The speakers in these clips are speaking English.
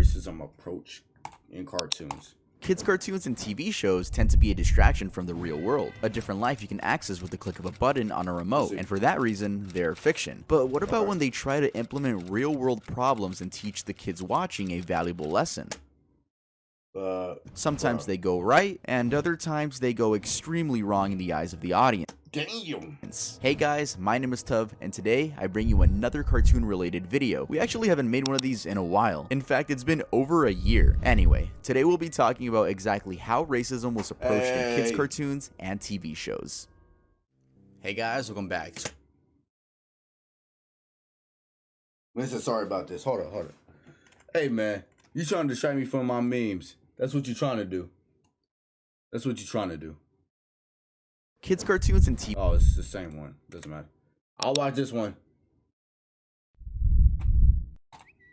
racism approach in cartoons? Kids' cartoons and TV shows tend to be a distraction from the real world, a different life you can access with the click of a button on a remote, and for that reason, they're fiction. But what about when they try to implement real-world problems and teach the kids watching a valuable lesson? Sometimes they go right, and other times they go extremely wrong in the eyes of the audience. Damn. Hey guys, my name is Tuv, and today I bring you another cartoon-related video. We actually haven't made one of these in a while. In fact, it's been over a year. Anyway, today we'll be talking about exactly how racism was approached in kids' cartoons and TV shows. Hey guys, welcome back. Listen, sorry about this. Hold on. Hey man, you trying to distract me from my memes. That's what you're trying to do. Kids' cartoons and TV. Oh, it's the same one. Doesn't matter. I'll watch this one.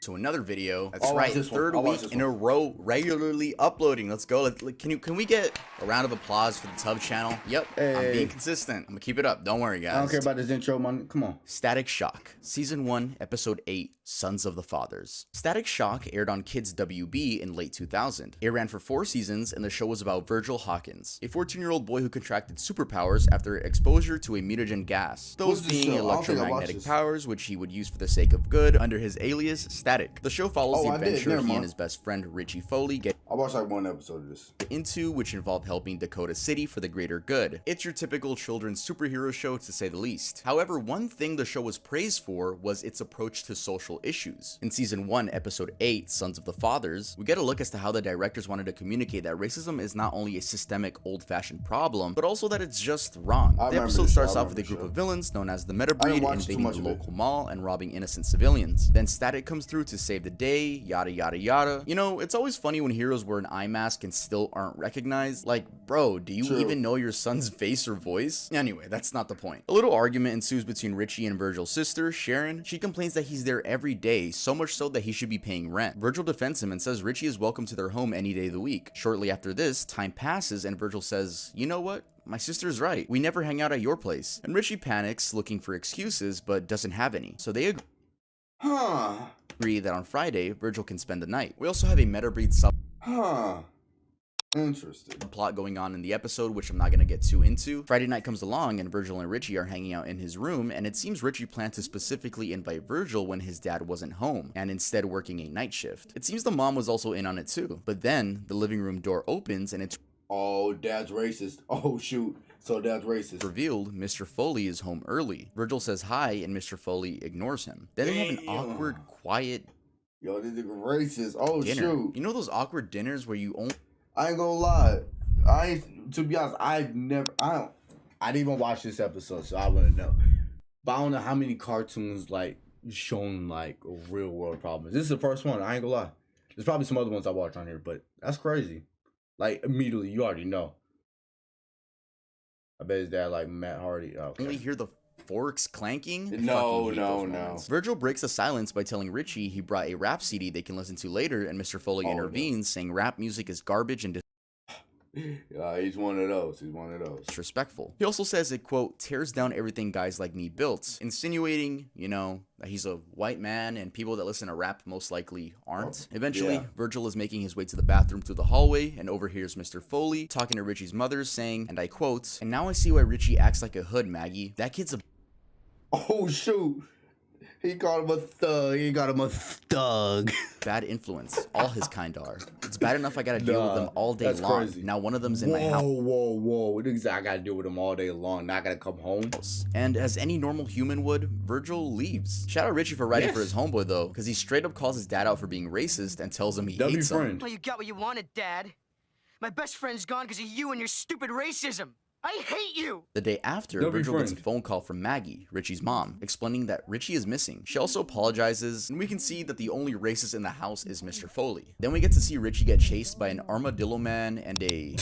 To another video. That's right, third week in a row, regularly uploading. Let's go. Can we get a round of applause for the Tub channel? Yep, hey. I'm being consistent. I'm gonna keep it up. Don't worry, guys. I don't care about this intro, man. Come on. Static Shock, Season 1, Episode 8, Sons of the Fathers. Static Shock aired on Kids WB in late 2000. It ran for 4 seasons, and the show was about Virgil Hawkins, a 14-year-old boy who contracted superpowers after exposure to a mutagen gas, those being electromagnetic powers which he would use for the sake of good under his alias Static. The show follows the adventure he and his best friend Richie Foley get I watched like one episode of this into, which involved helping Dakota City for the greater good. It's your typical children's superhero show, to say the least. However, one thing the show was praised for was its approach to social issues. In Season 1, Episode 8, Sons of the Fathers, we get a look as to how the directors wanted to communicate that racism is not only a systemic, old-fashioned problem, but also that it's just wrong. The episode starts off with a group of villains known as the Metabreed invading the local mall and robbing innocent civilians. Then Static comes through to save the day, yada yada yada. You know, it's always funny when heroes wear an eye mask and still aren't recognized. Like, bro, do you even know your son's face or voice? Anyway, that's not the point. A little argument ensues between Richie and Virgil's sister, Sharon. She complains that he's there every day, so much so that he should be paying rent. Virgil defends him and says Richie is welcome to their home any day of the week. Shortly after this, time passes and Virgil says, you know what? My sister's right. We never hang out at your place. And Richie panics, looking for excuses, but doesn't have any. So they agree that on Friday, Virgil can spend the night. We also have a Metabreed interesting plot going on in the episode, which I'm not gonna get too into. Friday night comes along and Virgil and Richie are hanging out in his room, and it seems Richie planned to specifically invite Virgil when his dad wasn't home, and instead working a night shift. It seems the mom was also in on it too. But then, the living room door opens and it's dad's racist. Oh shoot. So that's racist. Revealed, Mr. Foley is home early. Virgil says hi, and Mr. Foley ignores him. Then they have an awkward, quiet this is racist. Oh dinner. Shoot. You know those awkward dinners where you only... I ain't gonna lie. To be honest, I didn't even watch this episode, so I wouldn't know. But I don't know how many cartoons like shown like real world problems. This is the first one. I ain't gonna lie. There's probably some other ones I watch on here, but that's crazy. Like immediately, you already know. I bet his dad like Matt Hardy. Okay. Only hear the forks clanking? No. Virgil breaks the silence by telling Richie he brought a rap CD they can listen to later, and Mr. Foley intervenes, saying rap music is garbage and he's one of those. disrespectful. He also says it, quote, tears down everything guys like me built, insinuating, you know, that he's a white man and people that listen to rap most likely aren't. Eventually, Virgil is making his way to the bathroom through the hallway and overhears Mr. Foley talking to Richie's mother, saying, and I quote, and now I see why Richie acts like a hood, Maggie. That kid's a... Oh, shoot. He called him a thug. He got him a thug. Bad influence. All his kind are. It's bad enough I gotta deal with them all day long. Crazy. Now one of them's in my house. Whoa. I gotta deal with them all day long. Not gotta come home. And as any normal human would, Virgil leaves. Shout out Richie for writing for his homeboy though, because he straight up calls his dad out for being racist and tells him he hates him. Well, you got what you wanted, Dad. My best friend's gone because of you and your stupid racism. I hate you! The day after, Virgil gets a phone call from Maggie, Richie's mom, explaining that Richie is missing. She also apologizes, and we can see that the only racist in the house is Mr. Foley. Then we get to see Richie get chased by an armadillo man and a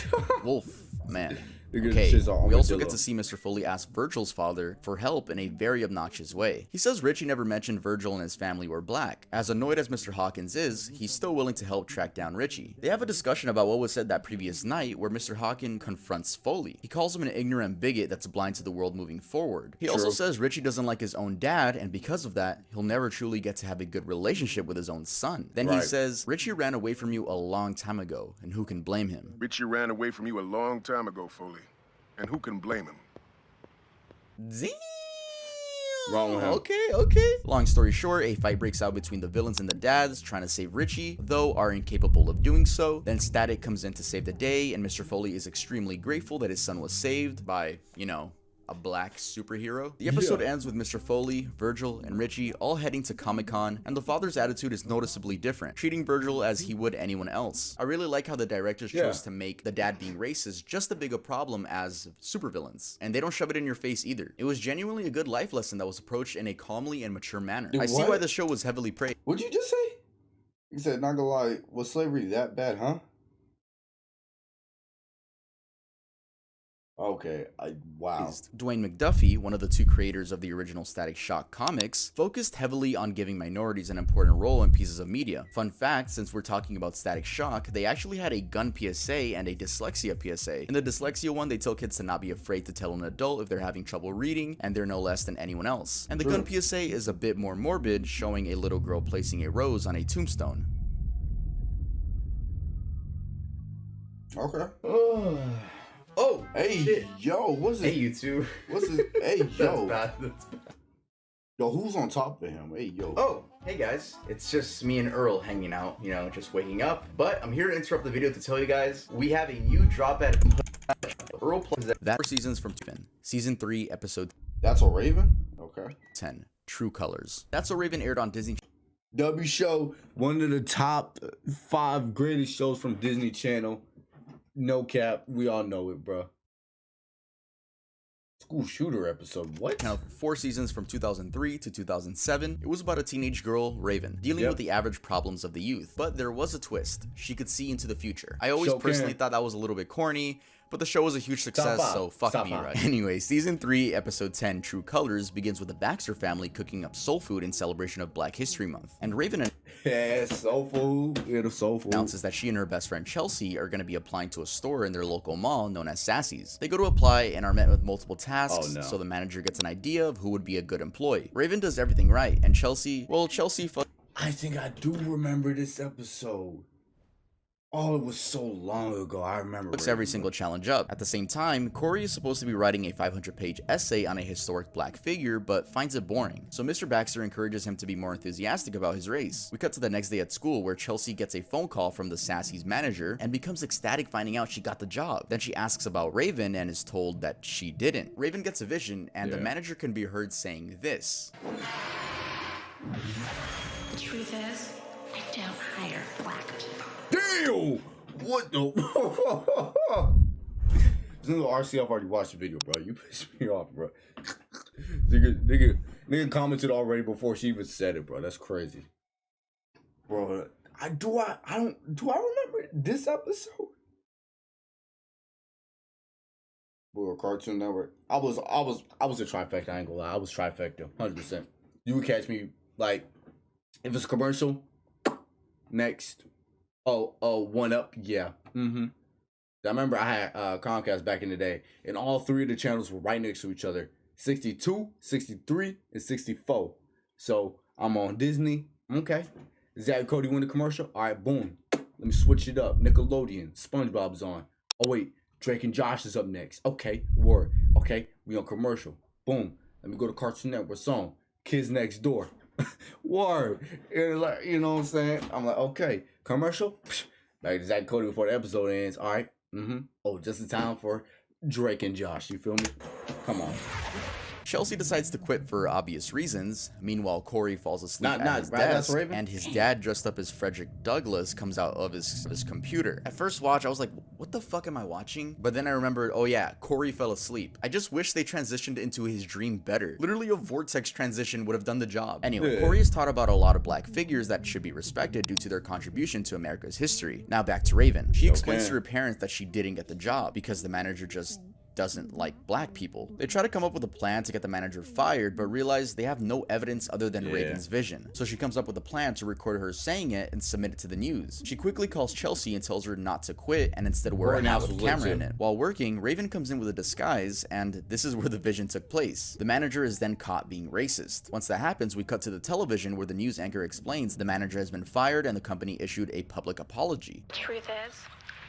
wolf man. Okay, we also get to see Mr. Foley ask Virgil's father for help in a very obnoxious way. He says Richie never mentioned Virgil and his family were black. As annoyed as Mr. Hawkins is, he's still willing to help track down Richie. They have a discussion about what was said that previous night where Mr. Hawkins confronts Foley. He calls him an ignorant bigot that's blind to the world moving forward. He also says Richie doesn't like his own dad, and because of that, he'll never truly get to have a good relationship with his own son. Then he says, Richie ran away from you a long time ago, and who can blame him? Richie ran away from you a long time ago, Foley. And who can blame him? Damn. Wrong with him. Okay. Long story short, a fight breaks out between the villains and the dads trying to save Richie, though are incapable of doing so. Then Static comes in to save the day, and Mr. Foley is extremely grateful that his son was saved by, you know, a black superhero. The episode ends with Mr. Foley, Virgil, and Richie all heading to Comic-Con, and the father's attitude is noticeably different, treating Virgil as he would anyone else. I really like how the directors chose to make the dad being racist just as big a problem as supervillains, and they don't shove it in your face either. It was genuinely a good life lesson that was approached in a calmly and mature manner. I see why the show was heavily praised. What'd you just say? You said, not gonna lie, was slavery that bad, huh? Okay, wow. Dwayne McDuffie, one of the two creators of the original Static Shock comics, focused heavily on giving minorities an important role in pieces of media. Fun fact, since we're talking about Static Shock, they actually had a gun PSA and a dyslexia PSA. In the dyslexia one, they tell kids to not be afraid to tell an adult if they're having trouble reading, and they're no less than anyone else. And the gun PSA is a bit more morbid, showing a little girl placing a rose on a tombstone. Okay. Oh, hey, shit. Yo, what's this? Hey, you two. What's this? Hey, yo. That's bad. Yo, who's on top of him? Hey, yo. Oh, hey guys. It's just me and Earl hanging out, you know, just waking up. But I'm here to interrupt the video to tell you guys we have a new drop at Earl plays that 4 seasons from Season 3, Episode. That's a Raven? Okay. 10, True Colors. That's a Raven aired on Disney. W show, one of the top 5 greatest shows from Disney Channel. No cap, we all know it, bro. School shooter episode, what? Now, 4 seasons from 2003 to 2007. It was about a teenage girl, Raven, dealing with the average problems of the youth. But there was a twist. She could see into the future. I always personally thought that was a little bit corny, but the show was a huge success, so fuck me, right? Anyway, Season 3, Episode 10, True Colors, begins with the Baxter family cooking up soul food in celebration of Black History Month. And Raven soul food. Announces that she and her best friend Chelsea are going to be applying to a store in their local mall known as Sassy's. They go to apply and are met with multiple tasks, so the manager gets an idea of who would be a good employee. Raven does everything right, and Chelsea, I think I do remember this episode. Oh, it was so long ago. I remember. Looks every single challenge up. At the same time, Corey is supposed to be writing a 500-page essay on a historic black figure, but finds it boring. So Mr. Baxter encourages him to be more enthusiastic about his race. We cut to the next day at school where Chelsea gets a phone call from the Sassy's manager and becomes ecstatic finding out she got the job. Then she asks about Raven and is told that she didn't. Raven gets a vision and the manager can be heard saying this. The truth is, I don't hire black people. Damn! What the? This little RCF already watched the video, bro. You pissed me off, bro. Nigga commented already before she even said it, bro. That's crazy, bro. Do I remember this episode? Bro, Cartoon Network. I was a trifecta. I ain't gonna lie. I was trifecta, 100%. You would catch me like if it's a commercial. Next. Oh, 1UP, yeah. I remember I had Comcast back in the day, and all 3 of the channels were right next to each other. 62, 63, and 64. So I'm on Disney. Okay. Zach and Cody win the commercial. All right, boom. Let me switch it up. Nickelodeon. SpongeBob's on. Oh, wait. Drake and Josh is up next. Okay, word. Okay, we on commercial. Boom. Let me go to Cartoon Network song. Kids Next Door. Word. And like, you know what I'm saying? I'm like, okay. Commercial? Like Zach and Cody before the episode ends. All right. Oh, just in time for Drake and Josh. You feel me? Come on. Chelsea decides to quit for obvious reasons. Meanwhile, Corey falls asleep at his desk, and his dad, dressed up as Frederick Douglass, comes out of his computer. At first watch, I was like, what the fuck am I watching? But then I remembered, oh yeah, Corey fell asleep. I just wish they transitioned into his dream better. Literally a vortex transition would have done the job. Anyway, Corey is taught about a lot of black figures that should be respected due to their contribution to America's history. Now back to Raven. She explains to her parents that she didn't get the job because the manager just doesn't like black people. They try to come up with a plan to get the manager fired, but realize they have no evidence other than Raven's vision. So she comes up with a plan to record her saying it and submit it to the news. She quickly calls Chelsea and tells her not to quit and instead wear a hat with a camera in it. While working, Raven comes in with a disguise, and this is where the vision took place. The manager is then caught being racist. Once that happens, we cut to the television where the news anchor explains the manager has been fired and the company issued a public apology. Truth is,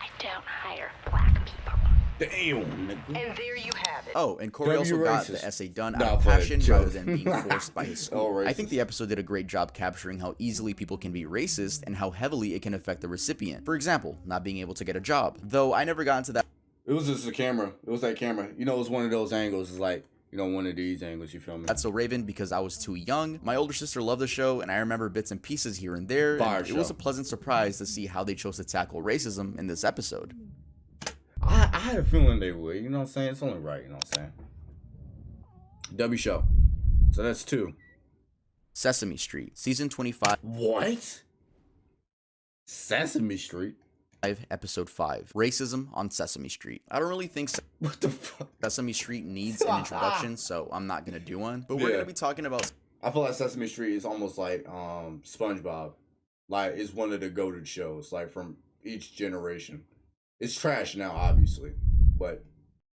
I don't hire black people. Damn. And there you have it. Oh, and Corey also got the essay done out of for a passion joke. rather than being forced by his school. Oh, I think the episode did a great job capturing how easily people can be racist and how heavily it can affect the recipient. For example, not being able to get a job. Though I never got into that. It was just a camera. It was that camera. You know, it was one of those angles. It's like, you know, one of these angles, you feel me? That's so Raven because I was too young. My older sister loved the show, and I remember bits and pieces here and there. And it was a pleasant surprise to see how they chose to tackle racism in this episode. I had a feeling they would, you know what I'm saying? It's only right, you know what I'm saying? W show. So that's 2. Sesame Street, season 25. What? Sesame Street? Episode 5, Racism on Sesame Street. I don't really think What the fuck? Sesame Street needs an introduction, so I'm not gonna do one. But we're gonna be talking about. I feel like Sesame Street is almost like SpongeBob. Like, it's one of the goated shows, like, from each generation. It's trash now, obviously, but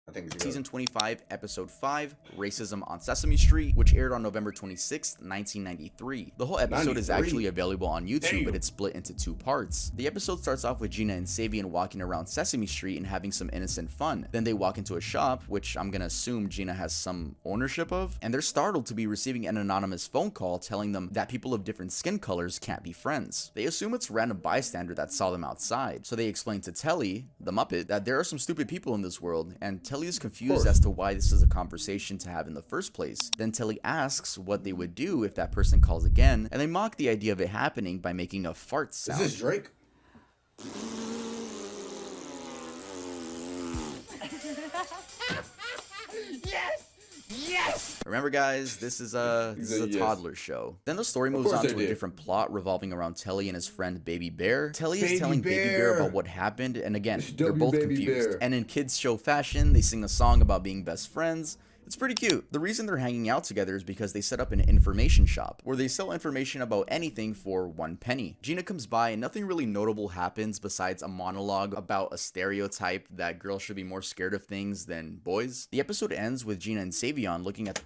I think it's season 25, episode 5, Racism on Sesame Street, which aired on November 26th, 1993. The whole episode is actually available on YouTube, but it's split into 2 parts. The episode starts off with Gina and Savian walking around Sesame Street and having some innocent fun. Then they walk into a shop, which I'm gonna assume Gina has some ownership of, and they're startled to be receiving an anonymous phone call telling them that people of different skin colors can't be friends. They assume it's a random bystander that saw them outside, so they explain to Telly, the Muppet, that there are some stupid people in this world, and Telly is confused as to why this is a conversation to have in the first place. Then Telly asks what they would do if that person calls again, and they mock the idea of it happening by making a fart sound. Is this Drake? Yes! Remember, guys, this is a toddler show. Then the story moves on to a different plot revolving around Telly and his friend Baby Bear. Telly is telling Baby Bear about what happened, and again, they're both confused. And in kids show fashion, they sing a song about being best friends. It's pretty cute. The reason they're hanging out together is because they set up an information shop where they sell information about anything for 1 penny. Gina comes by and nothing really notable happens besides a monologue about a stereotype that girls should be more scared of things than boys. The episode ends with Gina and Savion looking at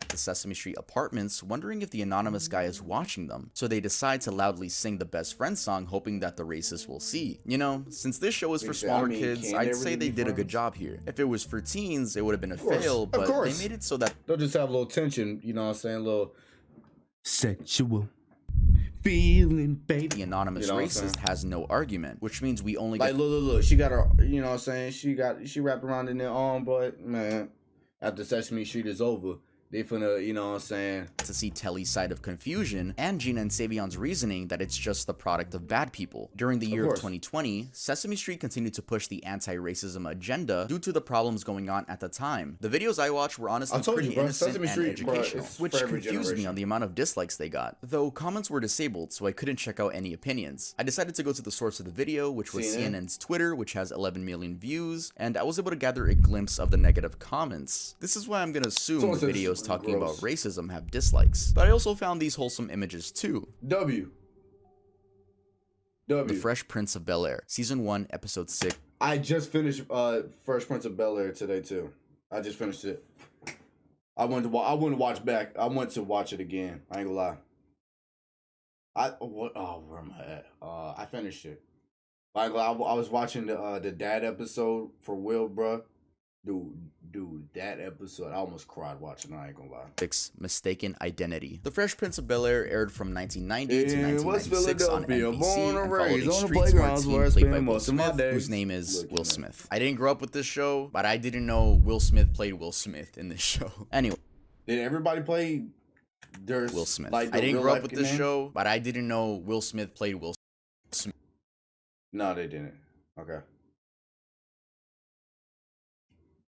the Sesame Street apartments, wondering if the anonymous guy is watching them, so they decide to loudly sing the best friend song, hoping that the racist will see. You know, since this show is for smaller kids, I'd say they did a good job here. If it was for teens, it would have been a fail, but they made it so that they'll just have a little tension, you know what I'm saying, a little sexual feeling, baby. The anonymous racist has no argument, which means we only like, look, she got her, you know what I'm saying, she wrapped around in their arm, but man, after Sesame Street is over, they finna, you know what I'm saying, to see Telly's side of confusion and Gina and Savion's reasoning that it's just the product of bad people. During the year of 2020, Sesame Street continued to push the anti-racism agenda due to the problems going on at the time. The videos I watched were honestly pretty innocent and educational, which confused me on the amount of dislikes they got. Though comments were disabled, so I couldn't check out any opinions. I decided to go to the source of the video, which was CNN's Twitter, which has 11 million views, and I was able to gather a glimpse of the negative comments. This is why I'm gonna assume the videos talking about racism have dislikes, but I also found these wholesome images too. The Fresh Prince of Bel-Air, season 1, episode 6. I just finished Fresh Prince of Bel-Air today too. I just finished it. I went to watch back. I went to watch it again. I ain't gonna lie. Where am I at? I finished it. I was watching the dad episode for Will, bruh. Dude, that episode, I almost cried watching it, I ain't gonna lie. 6. Mistaken Identity. The Fresh Prince of Bel-Air aired from 1990 to 1996 on NBC and followed a street smart teen played by Will Smith, whose name is Will Smith. I didn't grow up with this show, but I didn't know Will Smith played Will Smith in this show. Anyway. Did everybody play Will Smith? Like, I didn't grow up with this show, but I didn't know Will Smith played Will Smith. No, they didn't. Okay.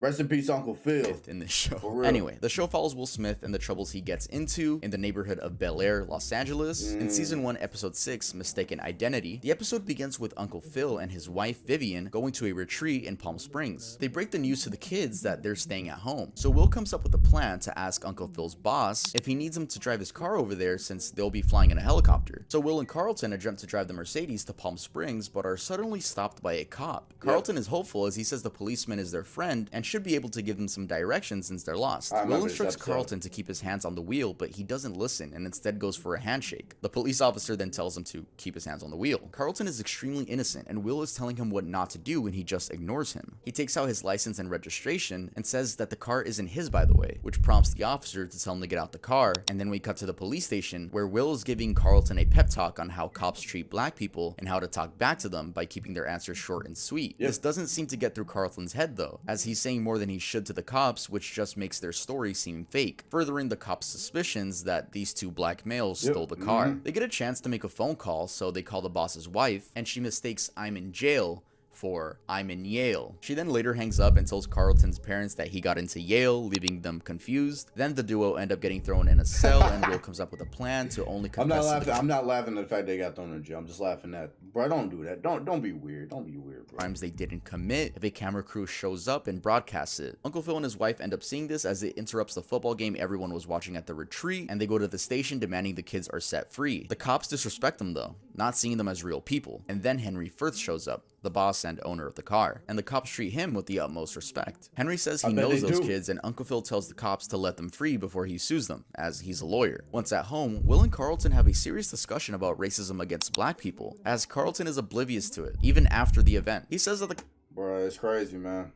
Rest in peace, Uncle Phil. Fifth in this show. For real. Anyway, the show follows Will Smith and the troubles he gets into in the neighborhood of Bel Air, Los Angeles. In season 1, episode 6, Mistaken Identity, the episode begins with Uncle Phil and his wife Vivian going to a retreat in Palm Springs. They break the news to the kids that they're staying at home. So Will comes up with a plan to ask Uncle Phil's boss if he needs him to drive his car over there since they'll be flying in a helicopter. So Will and Carlton attempt to drive the Mercedes to Palm Springs but are suddenly stopped by a cop. Carlton is hopeful as he says the policeman is their friend and should be able to give them some directions since they're lost. Will instructs Carlton to keep his hands on the wheel, but he doesn't listen and instead goes for a handshake. The police officer then tells him to keep his hands on the wheel. Carlton is extremely innocent and Will is telling him what not to do and he just ignores him. He takes out his license and registration and says that the car isn't his, by the way, which prompts the officer to tell him to get out the car. And then we cut to the police station where Will is giving Carlton a pep talk on how cops treat black people and how to talk back to them by keeping their answers short and sweet. This doesn't seem to get through Carlton's head though, as he's saying more than he should to the cops, which just makes their story seem fake, furthering the cops' suspicions that these two black males stole the car. They get a chance to make a phone call, so they call the boss's wife, and she mistakes "I'm in jail" for "I'm in Yale." She then later hangs up and tells Carlton's parents that he got into Yale, leaving them confused. Then the duo end up getting thrown in a cell and Will comes up with a plan to only confess. I'm not laughing at the fact they got thrown in jail. I'm just laughing at, bro, don't do that. Don't be weird. Don't be weird, bro. Crimes they didn't commit if a camera crew shows up and broadcasts it. Uncle Phil and his wife end up seeing this as it interrupts the football game everyone was watching at the retreat, and they go to the station demanding the kids are set free. The cops disrespect them though, not seeing them as real people. And then Henry Firth shows up, the boss and owner of the car, and the cops treat him with the utmost respect. Henry says he knows those kids, and Uncle Phil tells the cops to let them free before he sues them, as he's a lawyer. Once at home, Will and Carlton have a serious discussion about racism against black people, as Carlton is oblivious to it, even after the event. He says that the Bro, it's crazy, man.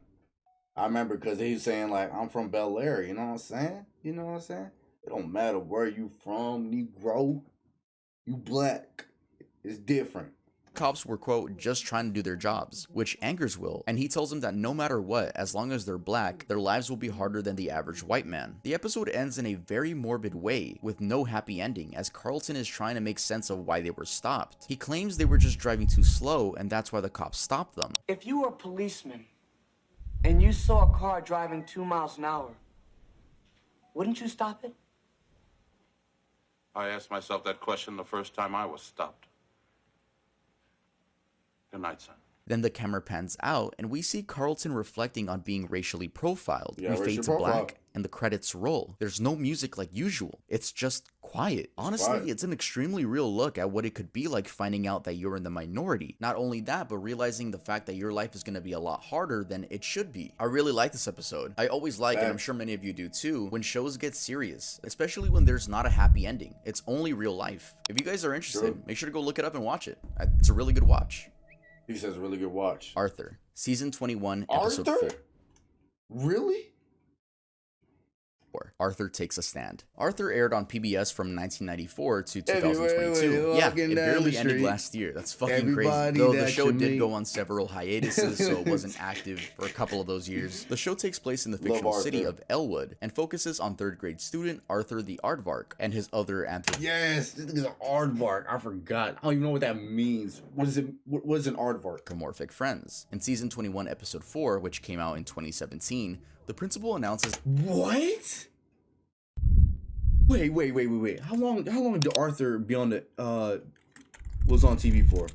I remember because he was saying, like, I'm from Bel Air, you know what I'm saying? You know what I'm saying? It don't matter where you from, Negro. You black. It's different. cops were, quote, just trying to do their jobs, which angers Will, and he tells them that no matter what, as long as they're black, their lives will be harder than the average white man. The episode ends in a very morbid way, with no happy ending, as Carlton is trying to make sense of why they were stopped. He claims they were just driving too slow, and that's why the cops stopped them. If you were a policeman, and you saw a car driving 2 miles an hour, wouldn't you stop it? I asked myself that question the first time I was stopped. Good night, son. Then the camera pans out, and we see Carlton reflecting on being racially profiled. Yeah, we fade to racial profile. black, and the credits roll. There's no music like usual. It's just quiet. Honestly, quiet. it's an extremely real look at what it could be like finding out that you're in the minority. Not only that, but realizing the fact that your life is going to be a lot harder than it should be. I really like this episode. I always like, and I'm sure many of you do too, when shows get serious, especially when there's not a happy ending. It's only real life. If you guys are interested, make sure to go look it up and watch it. It's a really good watch. He says really good watch. Arthur, season 21, episode Arthur? 4. Really? Arthur Takes a Stand. Arthur aired on PBS from 1994 to Hey, 2022. wait, Yeah, walking it down barely the ended street. last year. That's fucking Everybody crazy. Though the that show you did meet. go on several hiatuses, so it wasn't active for a couple of those years. The show takes place in the fictional city Arthur. of Elwood and focuses on third grade student Arthur the Aardvark and his other Yes, this is an aardvark. I forgot. I don't even know what that means. What is it? What is an aardvark? anthropomorphic friends. In season 21, episode 4, which came out in 2017, the principal announces What? Wait. How long did Arthur be on the was on TV for?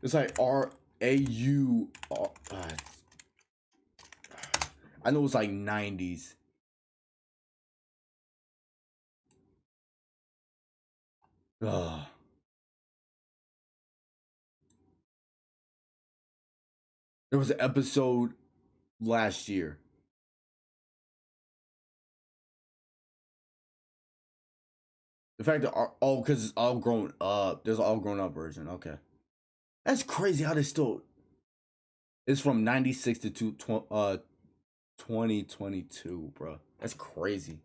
It's like RAU. I know it's like 90s. Ugh. There was an episode last year. The fact that because it's all grown up. There's an all grown up version. Okay, that's crazy how they still. It's from 96 to 2022, bro. That's crazy.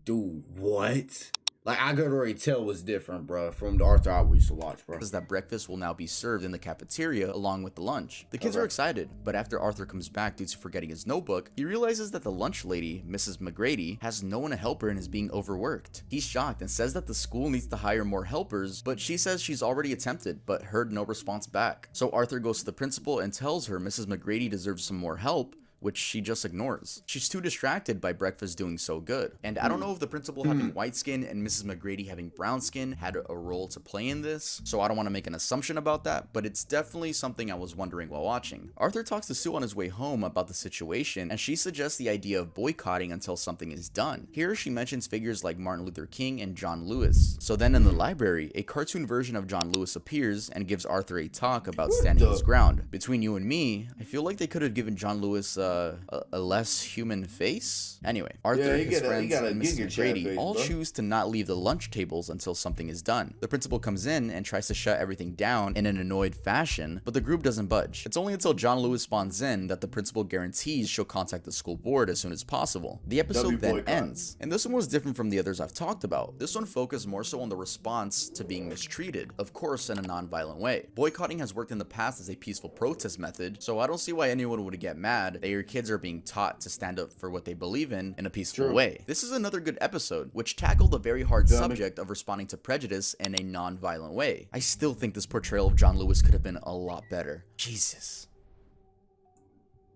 Dude, what? Like, I could already tell was different, bro, from the Arthur I used to watch, bro. Is that breakfast will now be served in the cafeteria along with the lunch. The kids are excited, but after Arthur comes back due to forgetting his notebook, he realizes that the lunch lady, Mrs. McGrady, has no one to help her and is being overworked. He's shocked and says that the school needs to hire more helpers, but she says she's already attempted but heard no response back. So Arthur goes to the principal and tells her Mrs. McGrady deserves some more help, which she just ignores. She's too distracted by breakfast doing so good. And I don't know if the principal having white skin and Mrs. McGrady having brown skin had a role to play in this, so I don't want to make an assumption about that, but it's definitely something I was wondering while watching. Arthur talks to Sue on his way home about the situation, and she suggests the idea of boycotting until something is done. Here she mentions figures like Martin Luther King and John Lewis. So then in the library, a cartoon version of John Lewis appears and gives Arthur a talk about standing his ground. Between you and me, I feel like they could have given John Lewis a less human face. Anyway, Arthur, his friends, and Mrs. McGrady all choose to not leave the lunch tables until something is done. The principal comes in and tries to shut everything down in an annoyed fashion, but the group doesn't budge. It's only until John Lewis spawns in that the principal guarantees she'll contact the school board as soon as possible. The episode then ends, and this one was different from the others I've talked about. This one focused more so on the response to being mistreated, of course in a non-violent way. Boycotting has worked in the past as a peaceful protest method, so I don't see why anyone would get mad that your kids are being taught to stand up for what they believe in a peaceful way. This is another good episode, which tackled a very hard subject of responding to prejudice in a non-violent way. I still think this portrayal of John Lewis could have been a lot better. Jesus.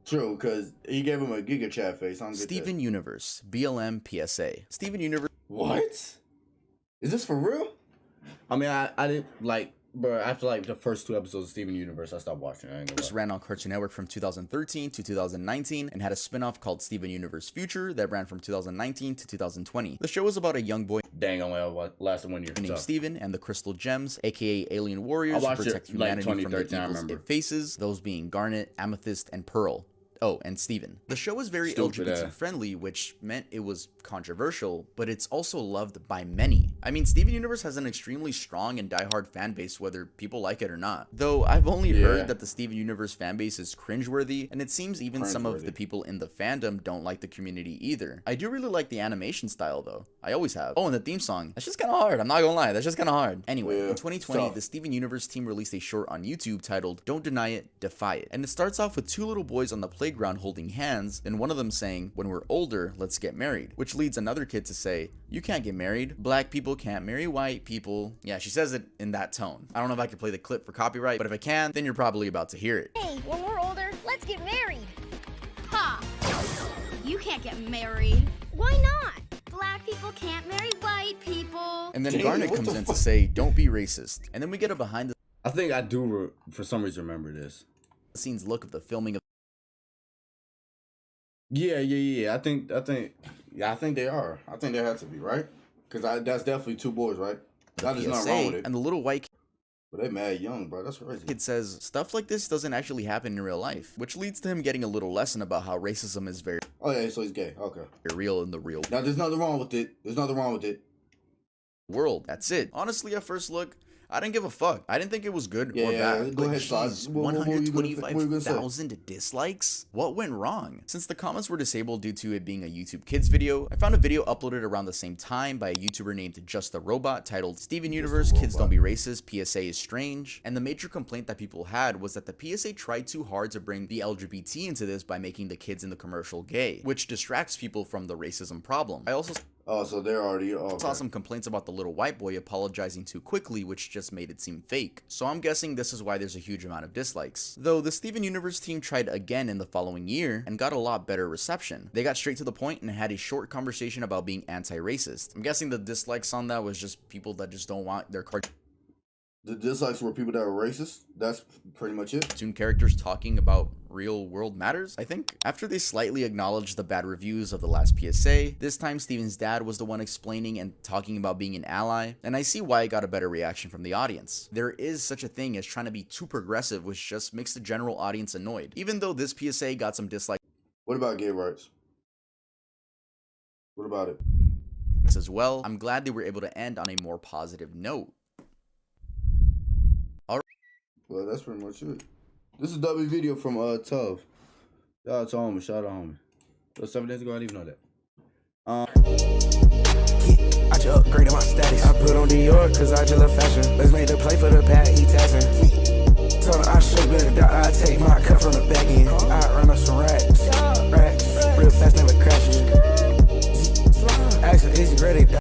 True, because he gave him a Giga Chat face. Steven Universe, BLM PSA. Steven Universe. What? Is this for real? I mean, I didn't like. Bro, after like the first 2 episodes of Steven Universe, I stopped watching. I ain't gonna lie. Ran on Cartoon Network from 2013 to 2019 and had a spin-off called Steven Universe Future that ran from 2019 to 2020. The show was about a young boy only lasted 1 year named Steven and the Crystal Gems, aka alien warriors who protect humanity from the evils it faces, those being Garnet, Amethyst, and Pearl. Oh, and Steven. The show was very LGBT friendly, which meant it was controversial, but it's also loved by many. I mean, Steven Universe has an extremely strong and diehard fan base, whether people like it or not. Though I've only heard that the Steven Universe fan base is cringeworthy, and it seems even some of the people in the fandom don't like the community either. I do really like the animation style though. I always have. Oh, and the theme song. That's just kind of hard. I'm not gonna lie. That's just kind of hard. Anyway, in 2020, the Steven Universe team released a short on YouTube titled Don't Deny It, Defy It. And it starts off with 2 little boys on the playground holding hands, and one of them saying, when we're older, let's get married, which leads another kid to say, you can't get married, black people can't marry white people. Yeah, she says it in that tone. I don't know if I can play the clip for copyright, but if I can, then you're probably about to hear it. Hey, when we're older, let's get married. Ha! You can't get married. Why not? Black people can't marry white people. And then Garnet comes in to say, don't be racist. And then we get a behind the I think I do for some reason remember this. scenes look of the filming of Yeah. I think they are. I think they have to be, right? Because that's definitely 2 boys, right? That is not wrong with it. And the little white But they mad young, bro. That's crazy. kid says, stuff like this doesn't actually happen in real life, which leads to him getting a little lesson about how racism is very Oh yeah, so he's gay. Okay. real in the real Now there's nothing wrong with it. There's nothing wrong with it. world. That's it. Honestly, at first look, I didn't give a fuck. I didn't think it was good or Yeah, bad. go But ahead, Todd. geez, What were you gonna say? 125,000 dislikes? What went wrong? Since the comments were disabled due to it being a YouTube Kids video, I found a video uploaded around the same time by a YouTuber named Just the Robot titled Steven Universe, Kids Don't Be Racist, PSA is Strange. And the major complaint that people had was that the PSA tried too hard to bring the LGBT into this by making the kids in the commercial gay, which distracts people from the racism problem. I also Oh, so they're already saw some complaints about the little white boy apologizing too quickly, which just made it seem fake. So I'm guessing this is why there's a huge amount of dislikes. Though the Steven Universe team tried again in the following year and got a lot better reception. They got straight to the point and had a short conversation about being anti-racist. I'm guessing the dislikes on that was just people that just don't want their cartoon The dislikes were people that were racist. That's pretty much it. characters talking about real world matters, I think. After they slightly acknowledged the bad reviews of the last PSA, this time Steven's dad was the one explaining and talking about being an ally, and I see why it got a better reaction from the audience. There is such a thing as trying to be too progressive, which just makes the general audience annoyed. Even though this PSA got some dislikes What about gay rights? What about it? as well, I'm glad they were able to end on a more positive note. Well, that's pretty much it. This is a W video from Tov. Shout out to homie. Shout out homie. That was 7 days ago. I didn't even know that. I just upgraded my stack. York, cause I just love fashion. Let's make the play for the pad, he tapping.